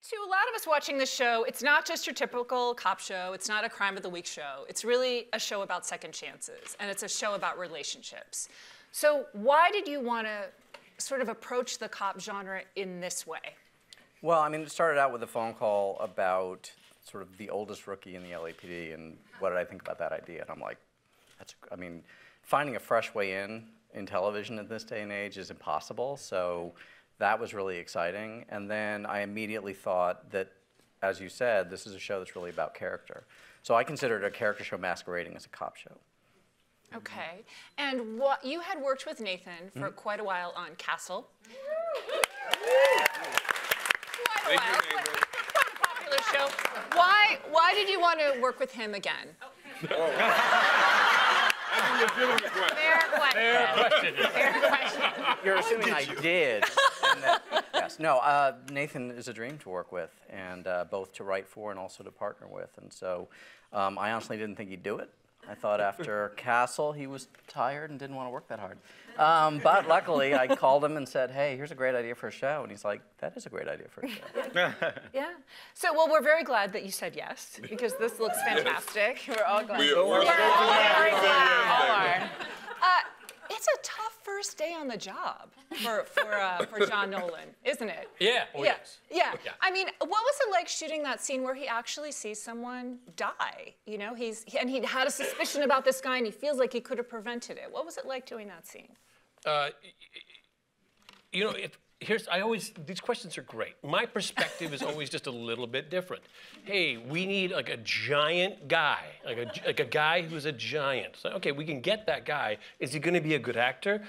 To a lot of us watching this show, it's not just your typical cop show. It's not a crime of the week show. It's really a show about second chances, and it's a show about relationships. So why did you want to sort of approach the cop genre in this way? Well, I mean, it started out with a phone call about sort of the oldest rookie in the LAPD, and what did I think about that idea? And I'm like, I mean, finding a fresh way in television at this day and age is impossible. So that was really exciting. And then I immediately thought that, as you said, this is a show that's really about character. So I considered it a character show masquerading as a cop show. Okay. And you had worked with Nathan for quite a while on Castle. Quite a while. Quite a popular show. Why did you want to work with him again? Fair question. Fair question. You're assuming I did. Yes. No, Nathan is a dream to work with, and both to write for and also to partner with. And so I honestly didn't think he'd do it. I thought after Castle, he was tired and didn't want to work that hard. But luckily, I called him and said, hey, here's a great idea for a show. And he's like, that is a great idea for a show. Yeah. So, well, we're very glad that you said yes, because this looks fantastic. We're all glad. We're all very glad. It's a tough first day on the job for John Nolan, isn't it? Yeah. Oh, yeah. yes. Yeah. I mean, what was it like shooting that scene where he actually sees someone die? You know, and he had a suspicion about this guy, and he feels like he could have prevented it. What was it like doing that scene? You know, these questions are great. My perspective is always just a little bit different. Hey, we need like a giant guy, like a guy who's a giant. So, okay, we can get that guy. Is he going to be a good actor?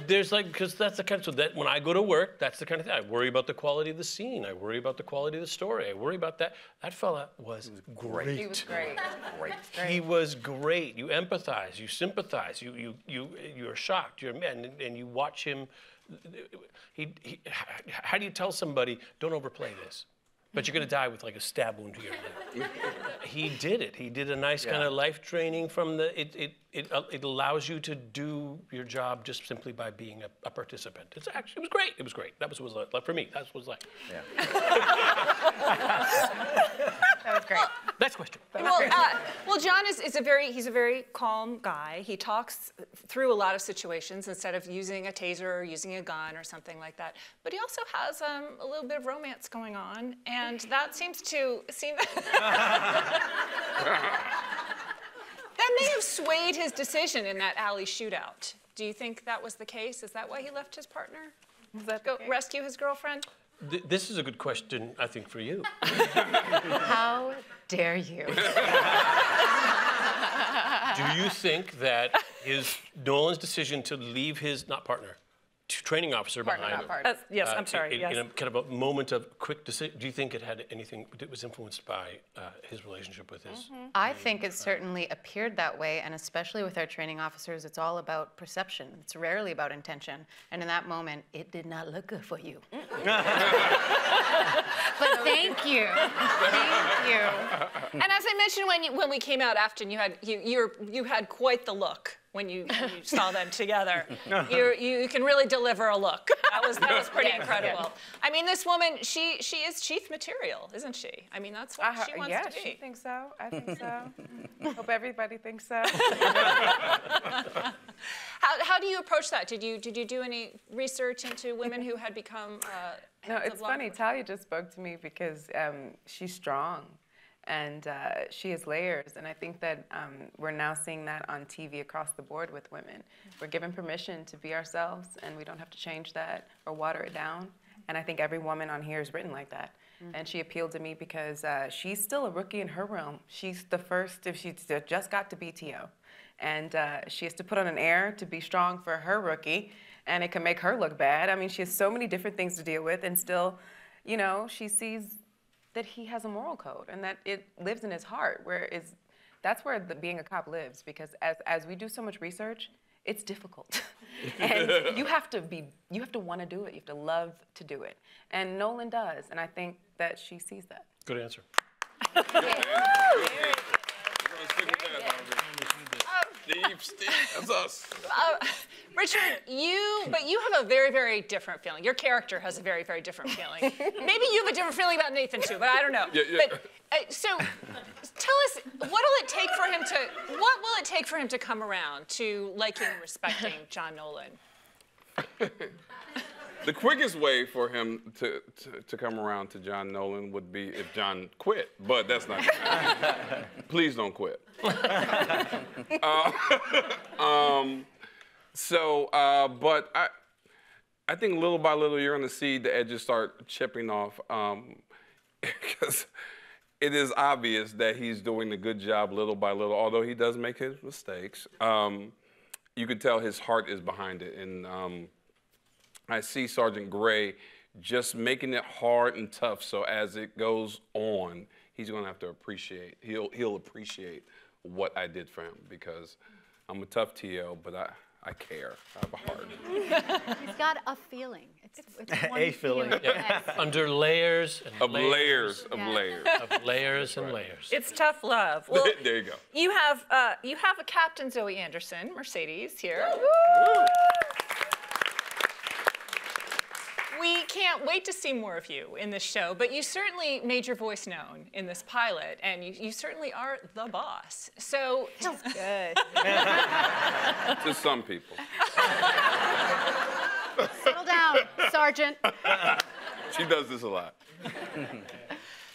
There's like, because that's the kind of, so that when I go to work, that's the kind of thing. I worry about the quality of the scene. I worry about the quality of the story. I worry about that. That fella was great. He was great. He was great. You empathize, you sympathize, you're shocked, and you watch him. How do you tell somebody, don't overplay this? But you're going to die with like a stab wound to your lip. He did it. He did a nice kind of life training from the. It allows you to do your job just simply by being a participant. It was great. It was great. That was what it was like for me. That's what it was like. Yeah. That was great. Next question. Well, John he's a very calm guy. He talks through a lot of situations instead of using a taser or using a gun or something like that. But he also has a little bit of romance going on, and that seems to that may have swayed his decision in that alley shootout. Do you think that was the case? Is that why he left his partner? Go rescue his girlfriend? This is a good question, I think, for you. How dare you? Do you think that Nolan's decision to leave his, not partner, training officer behind him. Yes, I'm sorry. In a kind of a moment of quick decision, do you think it had anything that was influenced by his relationship with his? I think it certainly appeared that way, and especially with our training officers, it's all about perception. It's rarely about intention. And in that moment, it did not look good for you. But thank you. Thank you. And as I mentioned when we came out after, and you had quite the look. When you saw them together, you can really deliver a look. That was pretty incredible. Yeah. I mean, this woman, she is Chief material, isn't she? I mean, that's what she wants to be. Yeah, she thinks so. I think so. Hope everybody thinks so. How do you approach that? Did you do any research into women who had become? No, it's funny. Talia just spoke to me because she's strong. And she has layers, and I think that we're now seeing that on TV across the board with women. We're given permission to be ourselves, and we don't have to change that or water it down. And I think every woman on here is written like that. And she appealed to me because she's still a rookie in her realm. She's the first, if she just got to BTO. And she has to put on an air to be strong for her rookie, and it can make her look bad. I mean, she has so many different things to deal with, and still, you know, she sees that he has a moral code and that it lives in his heart, that's where being a cop lives, because as we do so much research, it's difficult. And you have to want to do it. You have to love to do it. And Nolan does, and I think that she sees that. Good answer. That's us. Richard, you have a very, very different feeling. Your character has a very, very different feeling. Maybe you have a different feeling about Nathan too, but I don't know. Yeah. But so, tell us, what will it take for him to come around to liking and respecting John Nolan? The quickest way for him to come around to John Nolan would be if John quit, but that's not gonna happen. Please don't quit. But I think little by little you're gonna see the edges start chipping off, because it is obvious that he's doing a good job little by little, although he does make his mistakes. You can tell his heart is behind it, and I see Sergeant Gray just making it hard and tough, so as it goes on, he's gonna have to appreciate, he'll appreciate what I did for him, because I'm a tough TL, but I care. I have a heart. He's got a feeling. It's one A feeling. Yeah. Under layers and Of layers. layers of layers. Of layers and layers. It's tough love. Well, There you go. you have a Captain Zoe Anderson, Mercedes here. We can't wait to see more of you in this show, but you certainly made your voice known in this pilot, and you certainly are the boss. So Feels good. To some people. Settle down, Sergeant. She does this a lot.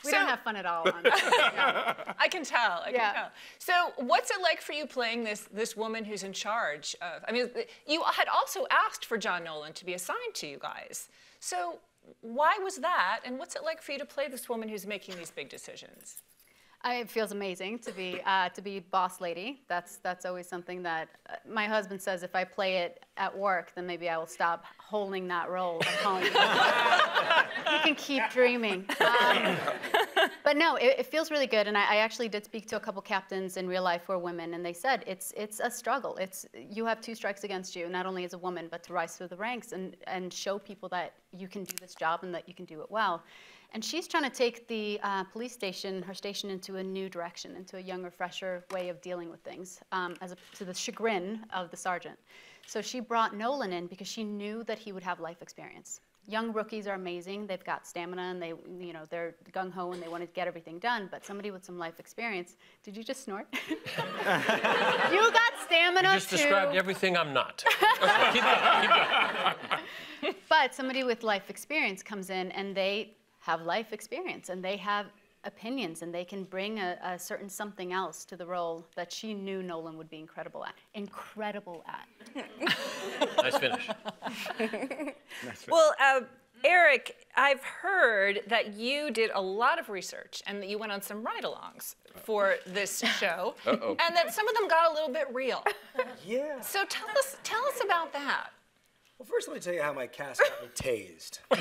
We don't have fun at all on this. I can tell. I can Yeah. tell. So, what's it like for you playing this woman who's in charge of? I mean, you had also asked for John Nolan to be assigned to you guys. So, why was that? And what's it like for you to play this woman who's making these big decisions? It feels amazing to be boss lady. That's always something that my husband says. If I play it at work, then maybe I will stop holding that role at home. You can keep dreaming. But no, it feels really good. And I actually did speak to a couple captains in real life who are women, and they said it's a struggle. You have 2 strikes against you, not only as a woman, but to rise through the ranks and show people that you can do this job and that you can do it well. And she's trying to take the police station, her station, into a new direction, into a younger, fresher way of dealing with things, to the chagrin of the sergeant. So she brought Nolan in because she knew that he would have life experience. Young rookies are amazing. They've got stamina, and they're gung-ho, and they want to get everything done. But somebody with some life experience. Did you just snort? You got stamina, You just too. described everything I'm not. Keep going. But somebody with life experience comes in, and they have life experience, and they have opinions, and they can bring a certain something else to the role that she knew Nolan would be incredible at. Incredible at. Nice finish. Well, Eric, I've heard that you did a lot of research and that you went on some ride-alongs for this show, and that some of them got a little bit real. Yeah. So tell us about that. Well, first let me tell you how my cast got me tased. What?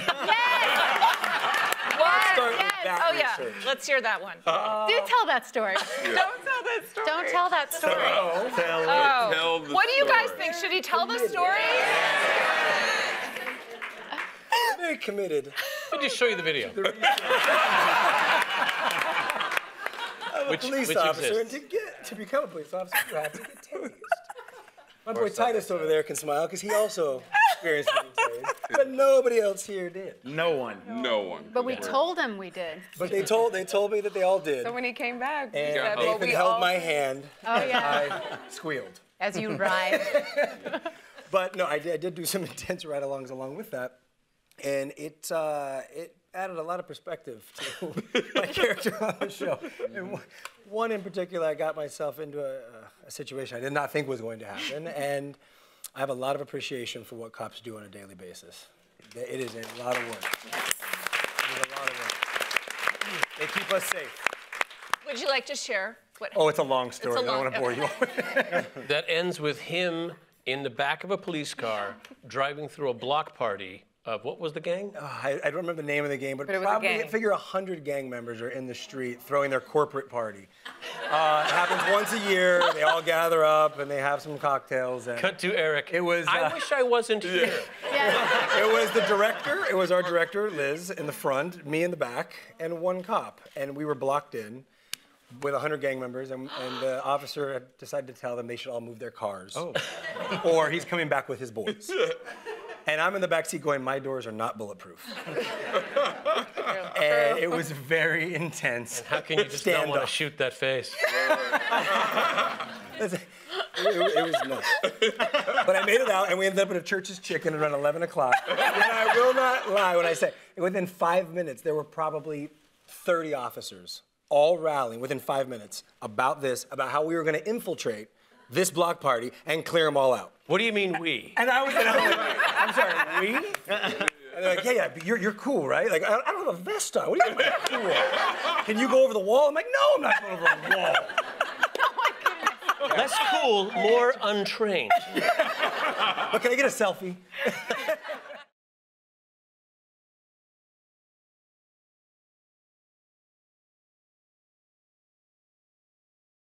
Start with that Oh yeah, research. let's hear that one. Do tell that story. Don't tell that story. Don't tell that story. Oh. Tell the What do you guys story. think? Should he tell the story? I'm very committed. Let me just show you the video. I'm a police officer, and to become a police officer, you have to get tased. My boy Titus over there can smile because he also experienced being tased, but nobody else here did. No one. No one. But we told him we did. But they told me that they all did. So when he came back, we And said, well, Nathan we held all my hand. Oh, yeah. I squealed. As you ride. But no, I did do some intense ride-alongs along with that, and it added a lot of perspective to my character on the show. And one in particular, I got myself into a situation I did not think was going to happen, and I have a lot of appreciation for what cops do on a daily basis. It is a lot of work. It is a lot of work. They keep us safe. Would you like to share what? Oh, it's a long story. It's a I long- don't want to bore you all with it. That ends with him in the back of a police car driving through a block party of, what was the gang? I don't remember the name of the game, but it was a probably gang. figure 100 gang members are in the street throwing their corporate party. It happens once a year. They all gather up and they have some cocktails. And Cut to Eric. It was, I wish I wasn't here. Yeah. it was the director. It was our director, Liz, in the front, me in the back, and one cop. And we were blocked in. with 100 gang members, and the officer decided to tell them they should all move their cars. Oh. Or he's coming back with his boys. And I'm in the back seat going, my doors are not bulletproof. And it was very intense. How can you just not want to shoot that face? It was nuts. But I made it out, and we ended up at a Church's Chicken around 11 o'clock. And I will not lie when I say, within 5 minutes, there were probably 30 officers all rallying within 5 minutes about this, about how we were going to infiltrate this block party and clear them all out. What do you mean we? And I was like, I'm sorry, we? And they're like, yeah, but you're cool, right? Like, I don't have a vest on. What do you mean by cool? Can you go over the wall? I'm like, no, I'm not going over the wall. Less cool, more untrained. But can I get a selfie?